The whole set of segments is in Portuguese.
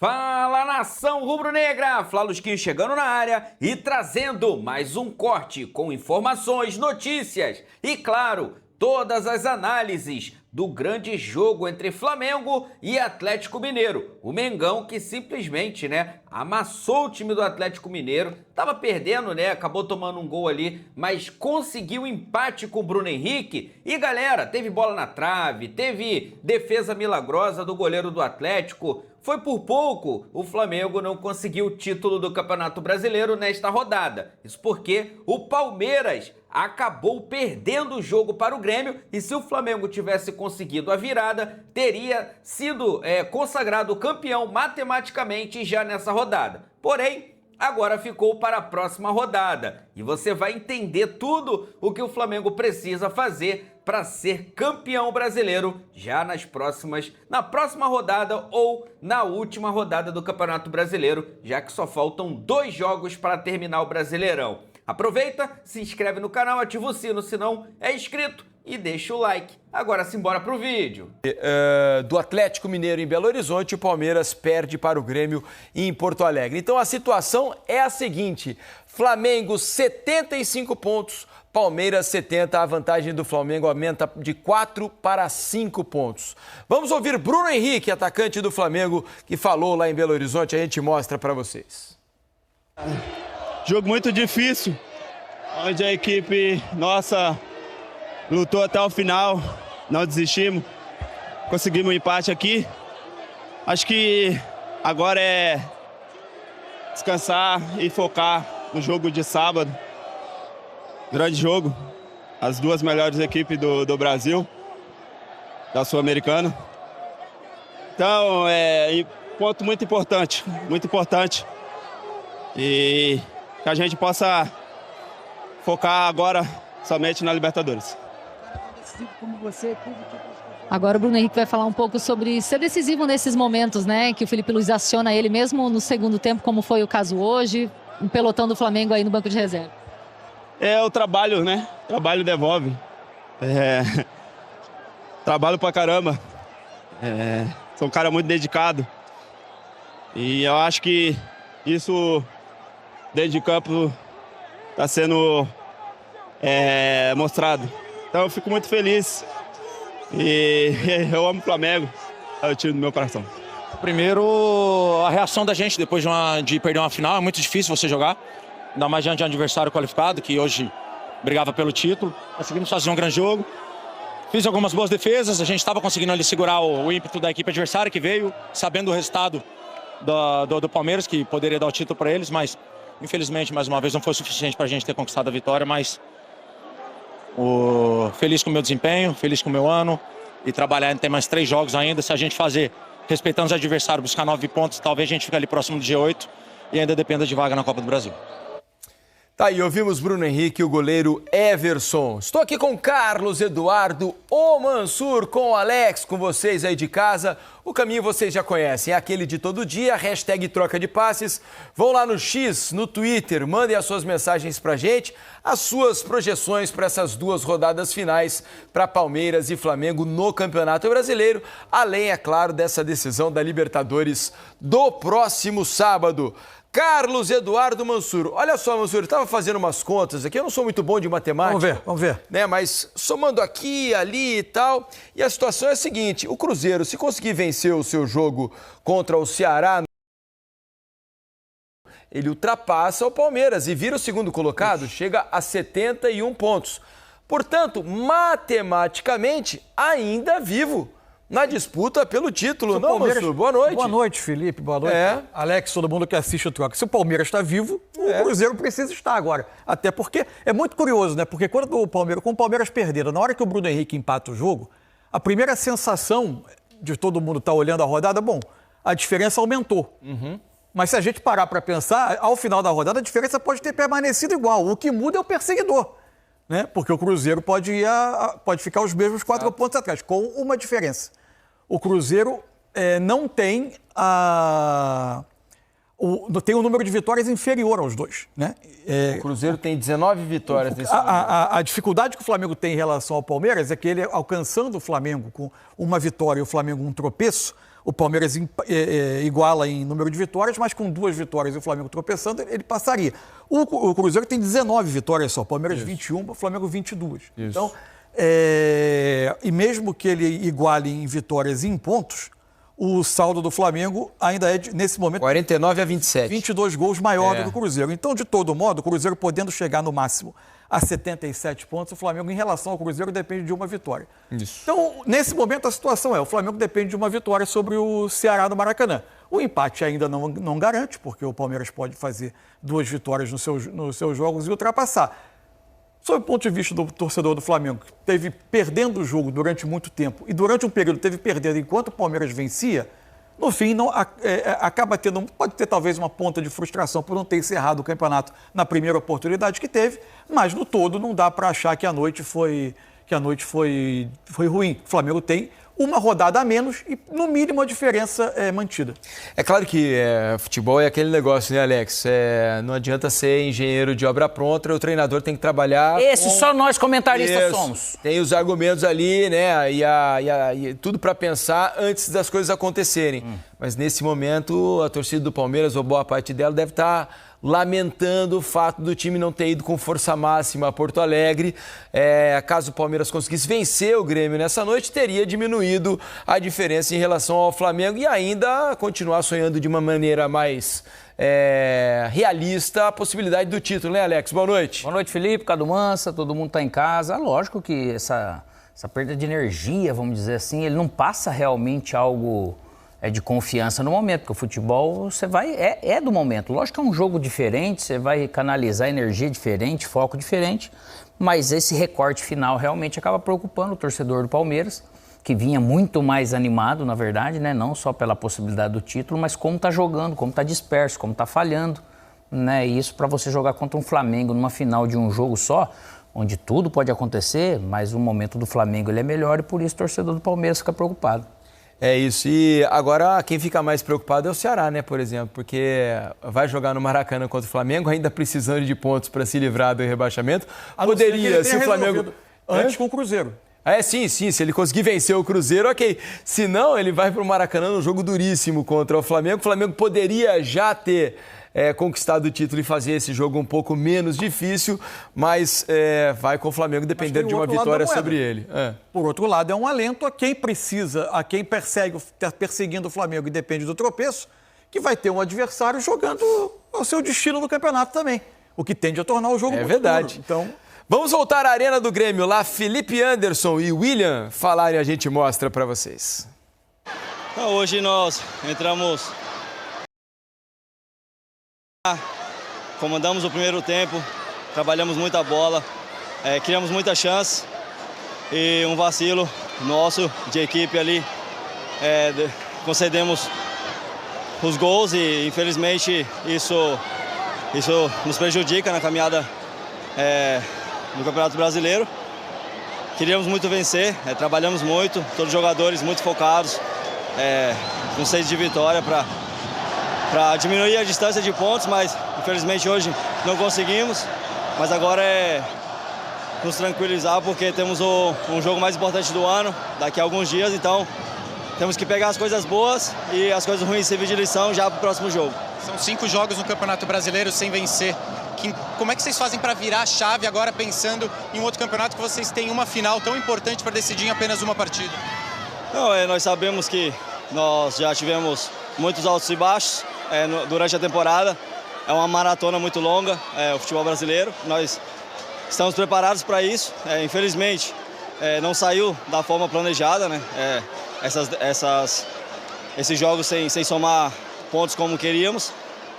Fala, nação rubro-negra! Flalusquinho chegando na área e trazendo mais um corte com informações, notícias e, claro, todas as análises do grande jogo entre Flamengo e Atlético Mineiro. O Mengão que simplesmente, amassou o time do Atlético Mineiro. Tava perdendo, acabou tomando um gol ali, mas conseguiu um empate com o Bruno Henrique. E, galera, teve bola na trave, teve defesa milagrosa do goleiro do Atlético. Foi por pouco, o Flamengo não conseguiu o título do Campeonato Brasileiro nesta rodada. Isso porque o Palmeiras acabou perdendo o jogo para o Grêmio e se o Flamengo tivesse conseguido a virada, teria sido consagrado campeão matematicamente já nessa rodada. Porém, agora ficou para a próxima rodada e você vai entender tudo o que o Flamengo precisa fazer para ser campeão brasileiro já na próxima rodada ou na última rodada do Campeonato Brasileiro, já que só faltam 2 jogos para terminar o Brasileirão. Aproveita, se inscreve no canal, ativa o sino se não é inscrito e deixa o like. Agora simbora pro vídeo. Do Atlético Mineiro em Belo Horizonte, o Palmeiras perde para o Grêmio em Porto Alegre. Então a situação é a seguinte: Flamengo 75 pontos, Palmeiras 70, a vantagem do Flamengo aumenta de 4 para 5 pontos. Vamos ouvir Bruno Henrique, atacante do Flamengo, que falou lá em Belo Horizonte, a gente mostra para vocês. Jogo muito difícil, onde a equipe nossa lutou até o final, não desistimos, conseguimos um empate aqui. Acho que agora é descansar e focar no jogo de sábado. Grande jogo, as 2 melhores equipes do Brasil, da Sul-Americana. Então, ponto muito importante. E que a gente possa focar agora somente na Libertadores. Agora o Bruno Henrique vai falar um pouco sobre ser decisivo nesses momentos, que o Felipe Luiz aciona ele mesmo no segundo tempo, como foi o caso hoje, um pelotão do Flamengo aí no banco de reserva. É o trabalho, O trabalho devolve. Trabalho pra caramba. Sou um cara muito dedicado. E eu acho que isso dentro de campo está sendo mostrado. Então eu fico muito feliz e eu amo o Flamengo, é o time do meu coração. Primeiro, a reação da gente depois de perder uma final, é muito difícil você jogar, ainda mais diante de um adversário qualificado, que hoje brigava pelo título. Conseguimos fazer um grande jogo, fiz algumas boas defesas, a gente estava conseguindo ali segurar o ímpeto da equipe adversária, que veio sabendo o resultado do Palmeiras, que poderia dar o título para eles, mas infelizmente, mais uma vez, não foi suficiente para a gente ter conquistado a vitória, mas feliz com o meu desempenho, feliz com o meu ano e trabalhar, tem mais 3 jogos ainda. Se a gente fazer, respeitando os adversários, buscar 9 pontos, talvez a gente fique ali próximo do G8 e ainda dependa de vaga na Copa do Brasil. Tá aí, ouvimos Bruno Henrique e o goleiro Everson. Estou aqui com Carlos Eduardo, o Mansur, com o Alex, com vocês aí de casa. O caminho vocês já conhecem, é aquele de todo dia, hashtag troca de passes. Vão lá no X, no Twitter, mandem as suas mensagens pra gente, as suas projeções para essas 2 rodadas finais para Palmeiras e Flamengo no Campeonato Brasileiro, além, é claro, dessa decisão da Libertadores do próximo sábado. Carlos Eduardo Mansur. Olha só, Mansur, eu estava fazendo umas contas aqui, eu não sou muito bom de matemática. Vamos ver. Mas somando aqui, ali e tal, e a situação é a seguinte: o Cruzeiro, se conseguir vencer o seu jogo contra o Ceará, ele ultrapassa o Palmeiras e vira o segundo colocado, chega a 71 pontos. Portanto, matematicamente, ainda vivo na disputa pelo título. Não, Mansur, boa noite. Boa noite, Felipe, boa noite. Alex, todo mundo que assiste o Troca. Se o Palmeiras está vivo, o Cruzeiro precisa estar agora. Até porque é muito curioso, Porque quando com o Palmeiras perderam, na hora que o Bruno Henrique empata o jogo, a primeira sensação de todo mundo estar olhando a rodada, a diferença aumentou. Mas se a gente parar para pensar, ao final da rodada a diferença pode ter permanecido igual. O que muda é o perseguidor. Porque o Cruzeiro pode ficar os mesmos 4 pontos atrás, com uma diferença. O Cruzeiro não tem tem um número de vitórias inferior aos 2. O Cruzeiro tem 19 vitórias nesse momento. A dificuldade que o Flamengo tem em relação ao Palmeiras é que ele, alcançando o Flamengo com uma vitória e o Flamengo um tropeço, o Palmeiras iguala em número de vitórias, mas com 2 vitórias e o Flamengo tropeçando, ele passaria. O Cruzeiro tem 19 vitórias só, o Palmeiras 21, o Flamengo 22. Isso. Então, e mesmo que ele iguale em vitórias e em pontos, o saldo do Flamengo ainda é, nesse momento, 49-27. 22 gols maior do que o Cruzeiro. Então, de todo modo, o Cruzeiro podendo chegar no máximo a 77 pontos, o Flamengo, em relação ao Cruzeiro, depende de uma vitória. Isso. Então, nesse momento, a situação o Flamengo depende de uma vitória sobre o Ceará no Maracanã. O empate ainda não garante, porque o Palmeiras pode fazer 2 vitórias nos seus jogos e ultrapassar. Sob o ponto de vista do torcedor do Flamengo, que teve perdendo o jogo durante muito tempo e durante um período teve perdendo enquanto o Palmeiras vencia, no fim acaba pode ter talvez uma ponta de frustração por não ter encerrado o campeonato na primeira oportunidade que teve, mas no todo não dá para achar que a noite foi ruim. O Flamengo tem uma rodada a menos e, no mínimo, a diferença é mantida. É claro que futebol é aquele negócio, né, Alex? Não adianta ser engenheiro de obra pronta, o treinador tem que trabalhar. Só nós comentaristas somos. Tem os argumentos ali, né? E tudo para pensar antes das coisas acontecerem. Mas nesse momento, a torcida do Palmeiras, ou boa parte dela, deve estar lamentando o fato do time não ter ido com força máxima a Porto Alegre. Caso o Palmeiras conseguisse vencer o Grêmio nessa noite, teria diminuído a diferença em relação ao Flamengo e ainda continuar sonhando de uma maneira mais realista a possibilidade do título, né, Alex? Boa noite. Boa noite, Felipe, Cadu Mansa, todo mundo está em casa. Lógico que essa perda de energia, vamos dizer assim, ele não passa realmente algo de confiança no momento, porque o futebol você vai do momento. Lógico que é um jogo diferente, você vai canalizar energia diferente, foco diferente, mas esse recorte final realmente acaba preocupando o torcedor do Palmeiras, que vinha muito mais animado, na verdade, né? Não só pela possibilidade do título, mas como está jogando, como está disperso, como está falhando, né? E isso para você jogar contra um Flamengo numa final de um jogo só, onde tudo pode acontecer, mas o momento do Flamengo ele é melhor e por isso o torcedor do Palmeiras fica preocupado. É isso, e agora quem fica mais preocupado é o Ceará, né, por exemplo, porque vai jogar no Maracanã contra o Flamengo, ainda precisando de pontos para se livrar do rebaixamento. Poderia, se o Flamengo... Antes com o Cruzeiro. Sim, se ele conseguir vencer o Cruzeiro, ok. Se não, ele vai para o Maracanã num jogo duríssimo contra o Flamengo. O Flamengo poderia já ter conquistado o título e fazer esse jogo um pouco menos difícil, mas vai com o Flamengo dependendo de uma vitória sobre ele. Por outro lado, é um alento a quem precisa, a quem está perseguindo o Flamengo e depende do tropeço, que vai ter um adversário jogando o seu destino no campeonato também, o que tende a tornar o jogo muito verdade. duro. Então, vamos voltar à Arena do Grêmio, lá Felipe Anderson e William falarem, a gente mostra para vocês. Hoje nós entramos, comandamos o primeiro tempo, trabalhamos muita bola, criamos muita chance e um vacilo nosso de equipe ali, concedemos os gols e infelizmente isso nos prejudica na caminhada no Campeonato Brasileiro. Queríamos muito vencer, trabalhamos muito, todos os jogadores muito focados, com sede de vitória para diminuir a distância de pontos, mas infelizmente hoje não conseguimos. Mas agora é nos tranquilizar porque temos um jogo mais importante do ano, daqui a alguns dias, então temos que pegar as coisas boas e as coisas ruins servir de lição já para o próximo jogo. São 5 jogos no Campeonato Brasileiro sem vencer. Como é que vocês fazem para virar a chave agora pensando em um outro campeonato que vocês têm uma final tão importante para decidir em apenas uma partida? Nós sabemos que nós já tivemos muitos altos e baixos durante a temporada. É uma maratona muito longa, o futebol brasileiro. Nós estamos preparados para isso. Infelizmente, não saiu da forma planejada, né? Esses jogos sem somar pontos como queríamos.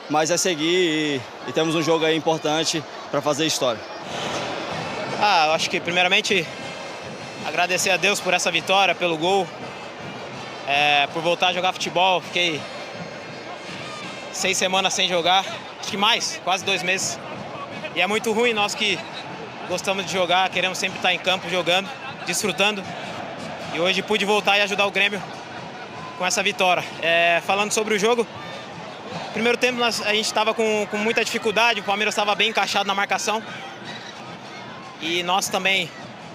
Mas é seguir e temos um jogo aí importante para fazer história. Eu acho que primeiramente agradecer a Deus por essa vitória, pelo gol, por voltar a jogar futebol. Fiquei 6 semanas sem jogar, acho que mais, quase 2 meses. E é muito ruim, nós que gostamos de jogar, queremos sempre estar em campo jogando, desfrutando. E hoje pude voltar e ajudar o Grêmio com essa vitória. Falando sobre o jogo, primeiro tempo a gente estava com muita dificuldade, o Palmeiras estava bem encaixado na marcação. E nós também,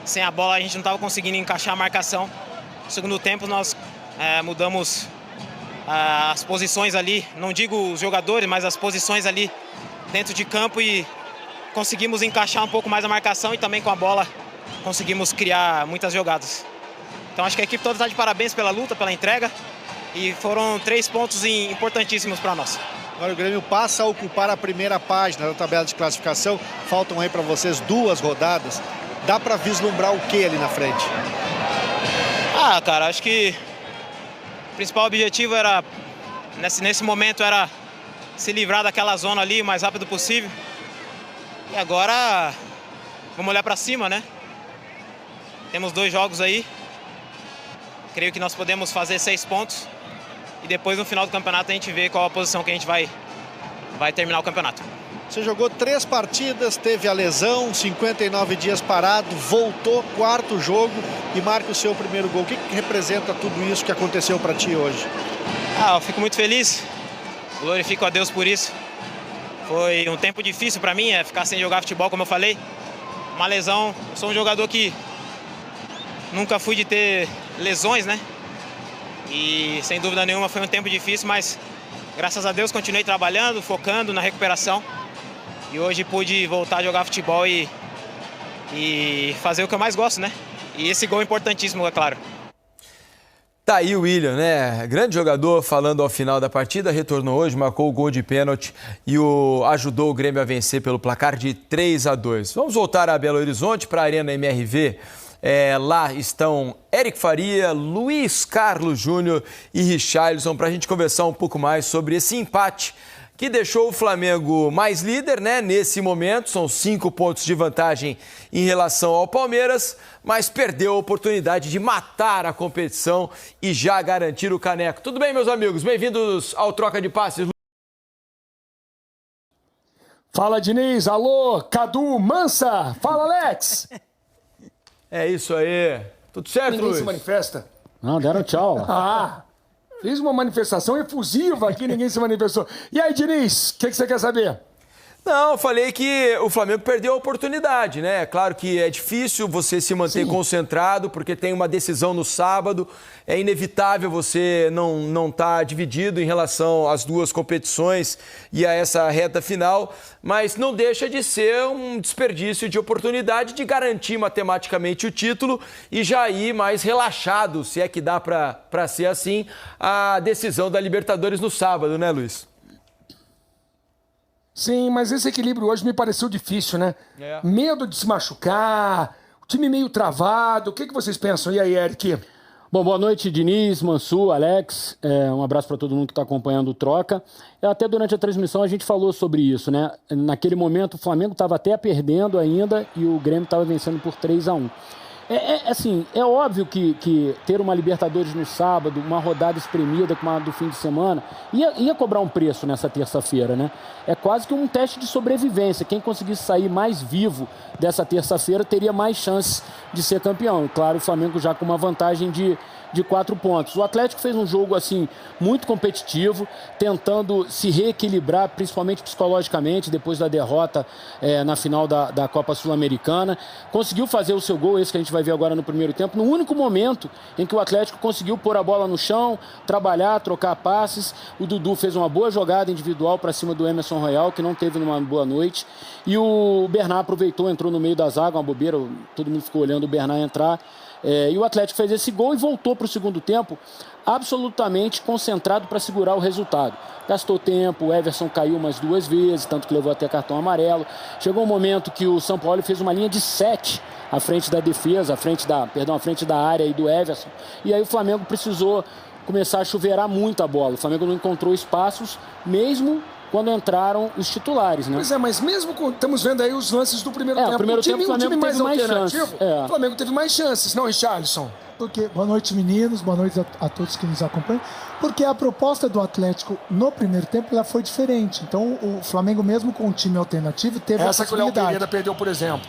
sem a bola, a gente não estava conseguindo encaixar a marcação. No segundo tempo nós mudamos as posições ali, não digo os jogadores, mas as posições ali dentro de campo e conseguimos encaixar um pouco mais a marcação e também com a bola conseguimos criar muitas jogadas. Então acho que a equipe toda está de parabéns pela luta, pela entrega e foram 3 pontos importantíssimos para nós. Agora o Grêmio passa a ocupar a primeira página da tabela de classificação. Faltam aí para vocês 2 rodadas. Dá para vislumbrar o que ali na frente? Cara, acho que o principal objetivo era, nesse momento, era se livrar daquela zona ali o mais rápido possível. E agora, vamos olhar para cima, né? Temos 2 jogos aí. Creio que nós podemos fazer 6 pontos. E depois, no final do campeonato, a gente vê qual a posição que a gente vai terminar o campeonato. Você jogou 3 partidas, teve a lesão, 59 dias parado, voltou, 4º jogo e marca o seu primeiro gol. O que representa tudo isso que aconteceu para ti hoje? Eu fico muito feliz, glorifico a Deus por isso. Foi um tempo difícil para mim, ficar sem jogar futebol, como eu falei. Uma lesão, eu sou um jogador que nunca fui de ter lesões, né? E sem dúvida nenhuma foi um tempo difícil, mas graças a Deus continuei trabalhando, focando na recuperação. E hoje pude voltar a jogar futebol e fazer o que eu mais gosto, né? E esse gol é importantíssimo, é claro. Tá aí o William, né? Grande jogador, falando ao final da partida, retornou hoje, marcou o gol de pênalti e ajudou o Grêmio a vencer pelo placar de 3-2. Vamos voltar a Belo Horizonte para a Arena MRV. Lá estão Eric Faria, Luiz Carlos Júnior e Richarlison para a gente conversar um pouco mais sobre esse empate que deixou o Flamengo mais líder, né? Nesse momento, são 5 pontos de vantagem em relação ao Palmeiras, mas perdeu a oportunidade de matar a competição e já garantir o caneco. Tudo bem, meus amigos? Bem-vindos ao Troca de Passes. Fala, Diniz. Alô, Cadu, Mansa. Fala, Alex. É isso aí. Tudo certo, Ninguém Luiz? se manifesta. Não, deram tchau. Fiz uma manifestação efusiva aqui, ninguém se manifestou. E aí, Diniz, o que você quer saber? Não, eu falei que o Flamengo perdeu a oportunidade, né? Claro que é difícil você se manter concentrado, porque tem uma decisão no sábado. É inevitável você não estar dividido em relação às 2 competições e a essa reta final, mas não deixa de ser um desperdício de oportunidade de garantir matematicamente o título e já ir mais relaxado, se é que dá para ser assim, a decisão da Libertadores no sábado, né, Luiz? Sim, mas esse equilíbrio hoje me pareceu difícil, né? Medo de se machucar, o time meio travado. O que vocês pensam? E aí, Eric? Bom, boa noite, Diniz, Mansu, Alex. Um abraço para todo mundo que está acompanhando o Troca. Até durante a transmissão a gente falou sobre isso, né? Naquele momento o Flamengo estava até perdendo ainda e o Grêmio estava vencendo por 3-1. Assim, é óbvio que ter uma Libertadores no sábado, uma rodada espremida como a do fim de semana, ia cobrar um preço nessa terça-feira, né? É quase que um teste de sobrevivência. Quem conseguisse sair mais vivo dessa terça-feira teria mais chances de ser campeão. E claro, o Flamengo já com uma vantagem de 4 pontos. O Atlético fez um jogo assim muito competitivo, tentando se reequilibrar, principalmente psicologicamente, depois da derrota na final da Copa Sul-Americana. Conseguiu fazer o seu gol, esse que a gente vai ver agora no primeiro tempo, no único momento em que o Atlético conseguiu pôr a bola no chão, trabalhar, trocar passes. O Dudu fez uma boa jogada individual para cima do Emerson Royal, que não teve numa boa noite. E o Bernard aproveitou, entrou no meio da zaga, uma bobeira, todo mundo ficou olhando o Bernard entrar. E o Atlético fez esse gol e voltou para o segundo tempo absolutamente concentrado para segurar o resultado. Gastou tempo, o Everson caiu umas 2 vezes, tanto que levou até cartão amarelo. Chegou um momento que o São Paulo fez uma linha de 7 à frente da defesa, à frente da área e do Everson. E aí o Flamengo precisou começar a chuveirar muito a bola. O Flamengo não encontrou espaços, mesmo quando entraram os titulares, né? Pois mas mesmo estamos vendo aí os lances do primeiro tempo. Primeiro tempo o Flamengo mais teve mais alternativo, chances. O Flamengo teve mais chances, não, Richarlison? Boa noite, meninos, boa noite a todos que nos acompanham. Porque a proposta do Atlético no primeiro tempo ela foi diferente. Então o Flamengo, mesmo com um time alternativo, teve essa a possibilidade. que o Léo Pereira perdeu, por exemplo.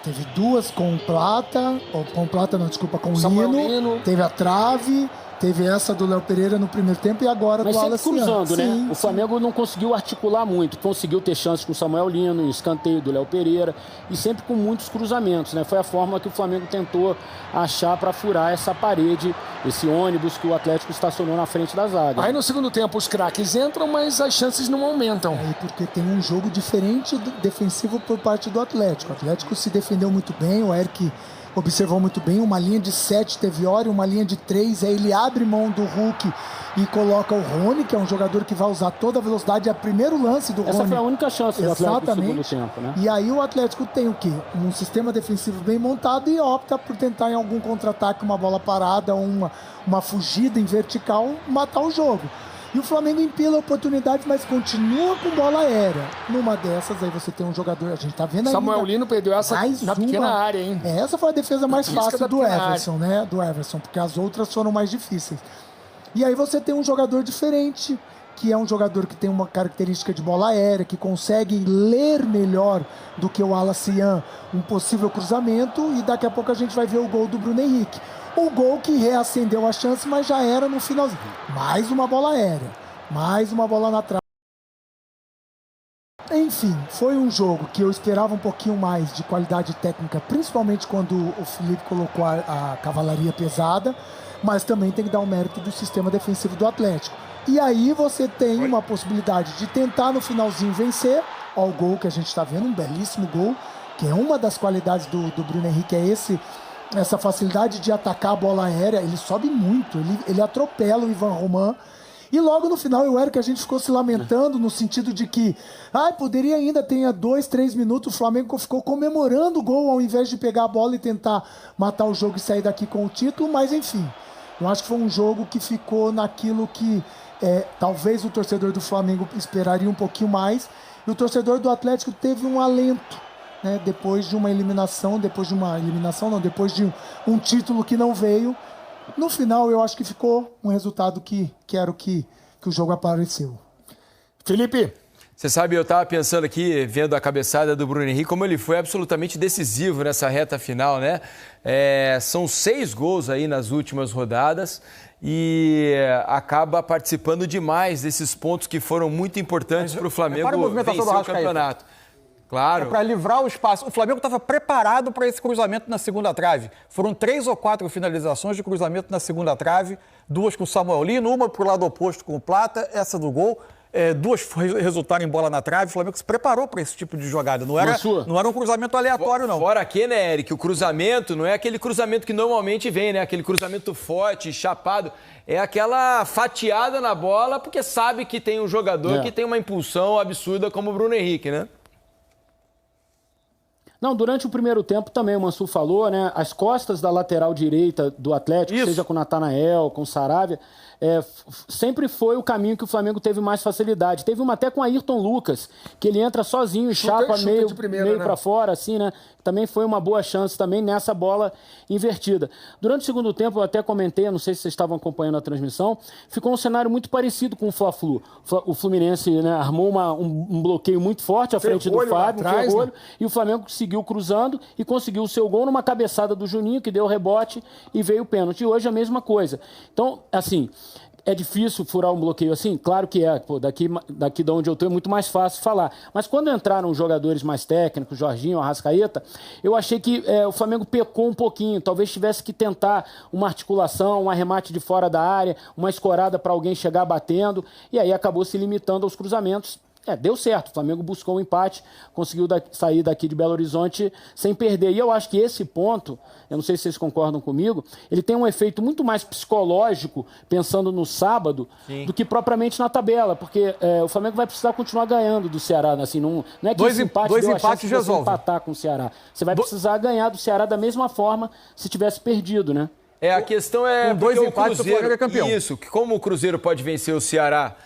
Teve 2 com Plata, com Lino, teve a trave, Teve essa do Léo Pereira no primeiro tempo e agora Mas do sempre Wallace Ian. cruzando, né? Sim, O Flamengo não conseguiu articular muito. Conseguiu ter chances com o Samuel Lino, em escanteio do Léo Pereira e sempre com muitos cruzamentos, né? Foi a forma que o Flamengo tentou achar para furar essa parede, esse ônibus que o Atlético estacionou na frente da zaga. Aí no segundo tempo os craques entram, mas as chances não aumentam. Aí porque tem um jogo diferente defensivo por parte do Atlético. O Atlético se defendeu muito bem, o Eric observou muito bem, uma linha de 7 teve hora, uma linha de 3, aí ele abre mão do Hulk e coloca o Rony, que é um jogador que vai usar toda a velocidade, é o primeiro lance do Rony. Essa foi a única chance do Atlético no segundo tempo, né? E aí o Atlético tem o quê? Um sistema defensivo bem montado e opta por tentar em algum contra-ataque, uma bola parada, uma fugida em vertical, matar o jogo. E o Flamengo empila oportunidades, mas continua com bola aérea. Numa dessas, aí você tem um jogador, a gente tá vendo aí. Samuel Lino perdeu essa na pequena área, hein? Essa foi a defesa mais fácil do Everson, área. né? Do Everson, porque as outras foram mais difíceis. E aí você tem um jogador diferente, que é um jogador que tem uma característica de bola aérea, que consegue ler melhor do que o Wallace Ian um possível cruzamento, e daqui a pouco a gente vai ver o gol do Bruno Henrique. O gol que reacendeu a chance, mas já era no finalzinho. Mais uma bola aérea, mais uma bola na trave. Enfim, foi um jogo que eu esperava um pouquinho mais de qualidade técnica, principalmente quando o Felipe colocou a cavalaria pesada, mas também tem que dar o mérito do sistema defensivo do Atlético. E aí você tem uma possibilidade de tentar no finalzinho vencer. Ó, o gol que a gente está vendo, um belíssimo gol, que é uma das qualidades do Bruno Henrique, é essa facilidade de atacar a bola aérea. Ele sobe muito, ele atropela o Ivan Roman. E logo no final, o Eric, a gente ficou se lamentando no sentido de que poderia ainda ter 2, 3 minutos, o Flamengo ficou comemorando o gol ao invés de pegar a bola e tentar matar o jogo e sair daqui com o título, mas enfim, eu acho que foi um jogo que ficou naquilo que talvez o torcedor do Flamengo esperaria um pouquinho mais, e o torcedor do Atlético teve um alento, né, depois de um título que não veio. No final, eu acho que ficou um resultado que era o que o jogo apareceu. Felipe, você sabe, eu estava pensando aqui, vendo a cabeçada do Bruno Henrique, como ele foi absolutamente decisivo nessa reta final, né? São 6 gols aí nas últimas rodadas e acaba participando demais desses pontos que foram muito importantes para o Flamengo vencer o campeonato. Claro. Para livrar o espaço. O Flamengo estava preparado para esse cruzamento na segunda trave. Foram 3 ou 4 finalizações de cruzamento na segunda trave, 2 com o Samuel Lino, uma para o lado oposto com o Plata, essa do gol. 2 resultaram em bola na trave. O Flamengo se preparou para esse tipo de jogada. Não era um cruzamento aleatório, não. Fora aqui, né, Eric? O cruzamento não é aquele cruzamento que normalmente vem, né? Aquele cruzamento forte, chapado. É aquela fatiada na bola, porque sabe que tem um jogador que tem uma impulsão absurda como o Bruno Henrique, né? Não, durante o primeiro tempo também o Mansur falou, né? As costas da lateral direita do Atlético, seja com o Natanael, com o Saravia, sempre foi o caminho que o Flamengo teve mais facilidade. Teve uma até com o Ayrton Lucas, que ele entra sozinho, chapa meio para fora, assim, né? Também foi uma boa chance também nessa bola invertida. Durante o segundo tempo, eu até comentei, não sei se vocês estavam acompanhando a transmissão, ficou um cenário muito parecido com o Fla-Flu. O Fluminense, né, armou um bloqueio muito forte à frente do Fábio, Ferrolho, e o Flamengo seguiu cruzando e conseguiu o seu gol numa cabeçada do Juninho, que deu o rebote e veio o pênalti. E hoje a mesma coisa. Então, assim, é difícil furar um bloqueio assim? Claro que é. Pô, daqui de onde eu estou é muito mais fácil falar. Mas quando entraram jogadores mais técnicos, Jorginho, Arrascaeta, eu achei que o Flamengo pecou um pouquinho. Talvez tivesse que tentar uma articulação, um arremate de fora da área, uma escorada para alguém chegar batendo. E aí acabou se limitando aos cruzamentos. Deu certo, o Flamengo buscou um empate, conseguiu sair daqui de Belo Horizonte sem perder. E eu acho que esse ponto, eu não sei se vocês concordam comigo, ele tem um efeito muito mais psicológico, pensando no sábado, do que propriamente na tabela, porque o Flamengo vai precisar continuar ganhando do Ceará. Assim, não é que esse empate deu a chance de você empatar com o Ceará. Você vai precisar ganhar do Ceará da mesma forma se tivesse perdido, né? A questão é... Com 2 empates, o Flamengo é campeão. Isso, como o Cruzeiro pode vencer o Ceará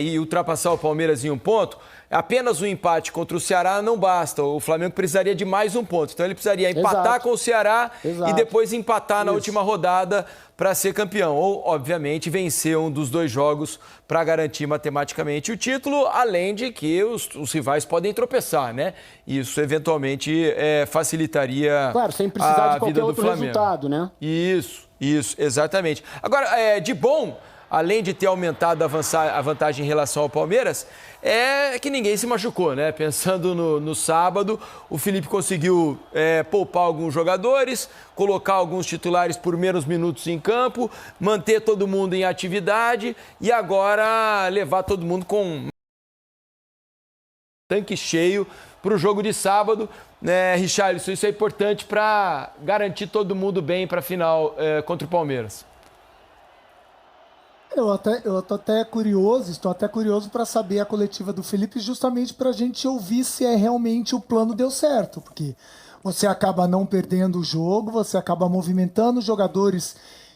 e ultrapassar o Palmeiras em 1 ponto, apenas um empate contra o Ceará não basta. O Flamengo precisaria de mais 1 ponto. Então ele precisaria empatar com o Ceará e depois empatar na última rodada para ser campeão. Ou, obviamente, vencer um dos 2 jogos para garantir matematicamente o título, além de que os rivais podem tropeçar, né? Isso, eventualmente, facilitaria claro, sem precisar a de qualquer vida do outro Flamengo. Resultado, né? Isso. Isso, exatamente. Agora, de bom, além de ter aumentado a vantagem em relação ao Palmeiras, é que ninguém se machucou, né? Pensando no sábado, o Felipe conseguiu poupar alguns jogadores, colocar alguns titulares por menos minutos em campo, manter todo mundo em atividade e agora levar todo mundo com tanque cheio para o jogo de sábado, né, Richarlison? Isso é importante para garantir todo mundo bem para a final contra o Palmeiras. Estou até curioso para saber a coletiva do Felipe, justamente para a gente ouvir se realmente o plano deu certo, porque você acaba não perdendo o jogo, você acaba movimentando os jogadores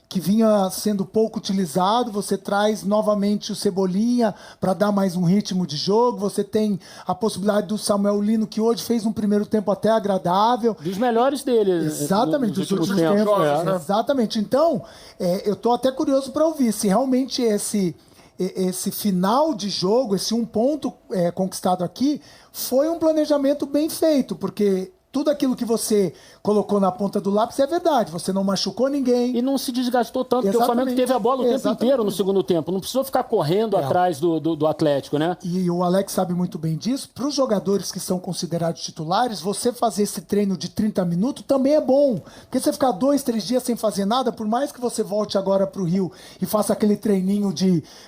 que vinha sendo pouco utilizado, você traz novamente o Cebolinha para dar mais um ritmo de jogo, você tem a possibilidade do Samuel Lino, que hoje fez um primeiro tempo até agradável. Dos melhores dele. Exatamente, dos últimos tempos. Né? Exatamente. Então, eu estou até curioso para ouvir se realmente esse final de jogo, esse 1 ponto conquistado aqui, foi um planejamento bem feito, porque tudo aquilo que você colocou na ponta do lápis é verdade. Você não machucou ninguém. E não se desgastou tanto, porque o Flamengo teve a bola o tempo inteiro no segundo tempo. Não precisou ficar correndo atrás do Atlético, né? E o Alex sabe muito bem disso. Para os jogadores que são considerados titulares, você fazer esse treino de 30 minutos também é bom. Porque você ficar 2, 3 dias sem fazer nada, por mais que você volte agora para o Rio e faça aquele treininho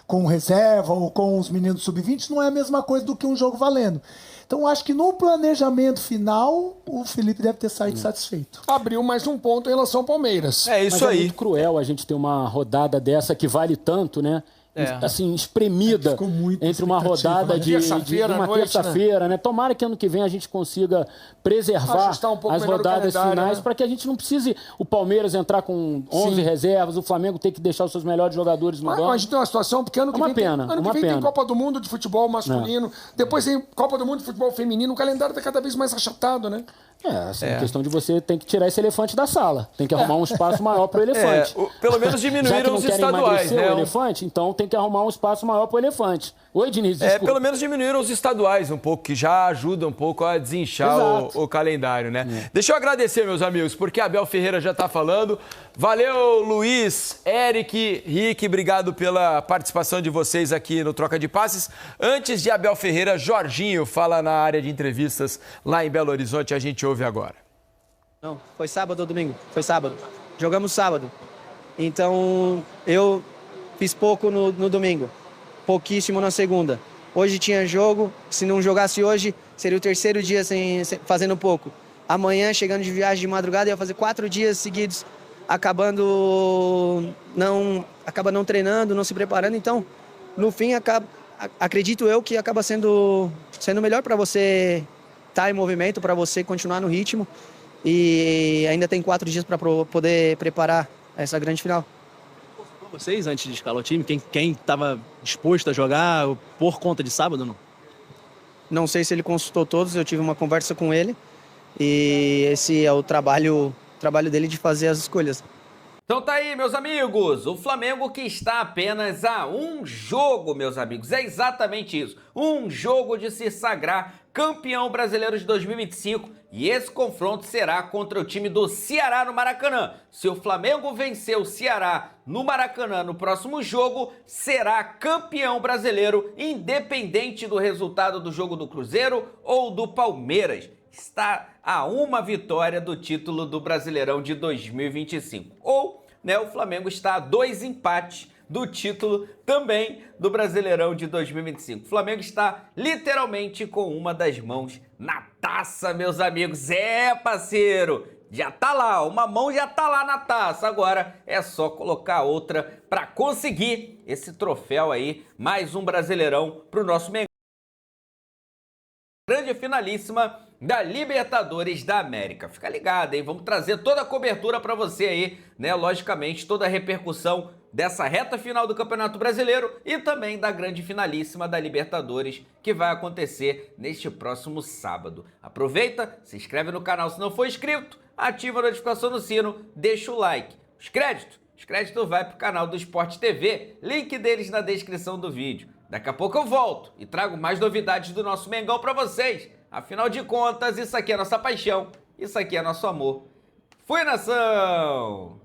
com reserva ou com os meninos sub-20, não é a mesma coisa do que um jogo valendo. Então, acho que no planejamento final, o Felipe deve ter saído satisfeito. Abriu mais um ponto em relação ao Palmeiras. É isso aí. É muito cruel a gente ter uma rodada dessa que vale tanto, né? Assim, espremida entre uma rodada de uma terça-feira, né? Tomara que ano que vem a gente consiga preservar as rodadas finais, para que a gente não precise o Palmeiras entrar com 11 reservas, o Flamengo ter que deixar os seus melhores jogadores no banco. A gente tem uma situação, porque ano que vem tem Copa do Mundo de futebol masculino, depois tem Copa do Mundo de futebol feminino, o calendário está cada vez mais achatado, né? A questão de você tem que tirar esse elefante da sala. Tem que arrumar um espaço maior para o elefante. Pelo menos diminuíram os estaduais, né? O elefante, então tem que arrumar um espaço maior para o elefante. Oi, Diniz, desculpa. Pelo menos diminuíram os estaduais um pouco, que já ajuda um pouco a desinchar o calendário, né? Deixa eu agradecer, meus amigos, porque a Abel Ferreira já está falando. Valeu, Luiz, Eric, Rick, obrigado pela participação de vocês aqui no Troca de Passes. Antes de Abel Ferreira, Jorginho fala na área de entrevistas lá em Belo Horizonte, a gente ouve agora. Não, foi sábado ou domingo? Foi sábado. Jogamos sábado. Então, eu fiz pouco no domingo, pouquíssimo na segunda. Hoje tinha jogo, se não jogasse hoje, seria o terceiro dia fazendo pouco. Amanhã, chegando de viagem de madrugada, eu ia fazer 4 dias seguidos, acabando não treinando, não se preparando. Então, no fim, acredito eu que acaba sendo melhor para você estar em movimento, para você continuar no ritmo. E ainda tem 4 dias para poder preparar essa grande final. Vocês, antes de escalar o time, quem estava disposto a jogar por conta de sábado, não? Não sei se ele consultou todos, eu tive uma conversa com ele. E esse é o trabalho dele de fazer as escolhas. Então tá aí, meus amigos, o Flamengo que está apenas a um jogo, meus amigos, é exatamente isso, um jogo de se sagrar campeão brasileiro de 2025, e esse confronto será contra o time do Ceará no Maracanã. Se o Flamengo vencer o Ceará no Maracanã no próximo jogo, será campeão brasileiro, independente do resultado do jogo do Cruzeiro ou do Palmeiras. Está a uma vitória do título do Brasileirão de 2025. Ou, né, o Flamengo está a 2 empates do título também do Brasileirão de 2025. O Flamengo está literalmente com uma das mãos na taça, meus amigos. Parceiro, já tá lá, uma mão já tá lá na taça. Agora é só colocar outra para conseguir esse troféu aí, mais um Brasileirão para o nosso Mengão. Grande finalíssima da Libertadores da América. Fica ligado, hein? Vamos trazer toda a cobertura para você aí, né? Logicamente, toda a repercussão dessa reta final do Campeonato Brasileiro e também da grande finalíssima da Libertadores, que vai acontecer neste próximo sábado. Aproveita, se inscreve no canal se não for inscrito, ativa a notificação no sino, deixa o like. Os créditos vai pro canal do Sport TV, link deles na descrição do vídeo. Daqui a pouco eu volto e trago mais novidades do nosso Mengão para vocês. Afinal de contas, isso aqui é nossa paixão, isso aqui é nosso amor. Fui, nação!